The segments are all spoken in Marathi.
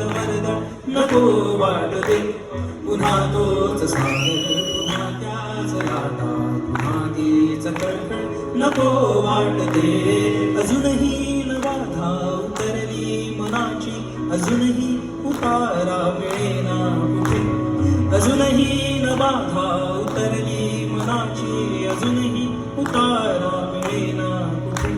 वर्दळ नको वाटते पुन्हा तोच सागर पुन्हा त्याच लाटा पुन्हा तीच कळकळ नको वाटते अजूनही न बाधा उतरली मनाची अजूनही उतारा मिळेना कुठे अजूनही न बाधा उतरली मनाची अजूनही उतारा मिळेना कुठे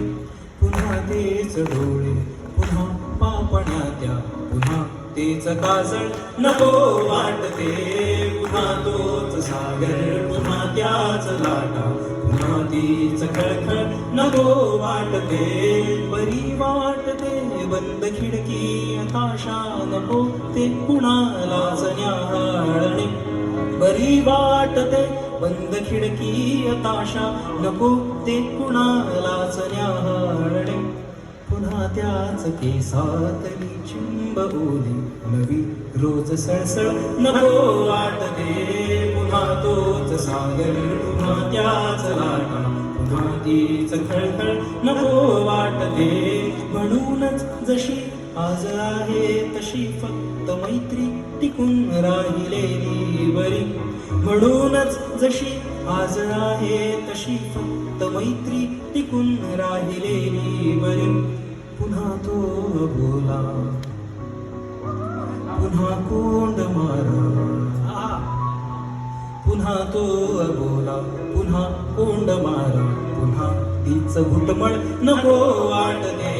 पुन्हा तेच डोळे पुन्हा पापण्या त्या पुन्हा तेच काजळ नको वाटते पुन्हा तोच सागर पुन्हा त्याच लाटा पुन्हा तीच खळखळ नको वाटते बरी वाटते बंद खिडकी आकाशा नको ते कुणालाच न्याहाळणे बरी वाटते बंद खिडकी आकाशा नको ते कुणालाच न्याहाळणे पुन्हा त्याच केसातली चिंब ओली नवी रोज सळसळ नको वाटते पुन्हा तोच सागर पुन्हा त्याच लाटा पुन्हा तीच खळखळ नको वाटते म्हणूनच जशी आज आहे तशी फक्त मैत्री टिकून राहिलेली बरी म्हणूनच जशी आज आहे तशी फक्त मैत्री टिकून राहिलेली बरी पुन्हा तो बोला पुन्हा कोंड मारा पुन्हा तो बोला पुन्हा कोंड मारा पुन्हा तीच घुटमळ नको वाटते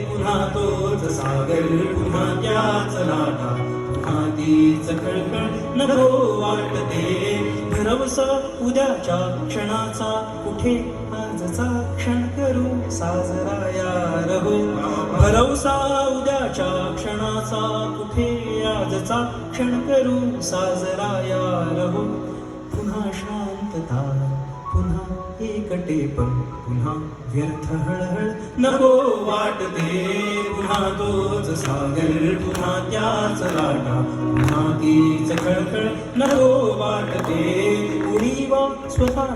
पुन्हा तोच सागर पुन्हा त्याच लाटा पुन्हा तीच कळकळ नको वाटते भरवसा उद्याच्या क्षणाचा कुठे आजचा क्षण करू साजरा यार हो भरवसा उद्याच्या क्षणाचा कुठे आजचा क्षण करू साजरा यार हो पुन्हा शांतता पुन्हा एकटेपण पुन्हा व्यर्थ हळहळ नको वाटते पुन्हा तोच सागर पुन्हा त्याच लाटा पुन्हा तीच खळखळ नको वाटते उडीवा स्वतः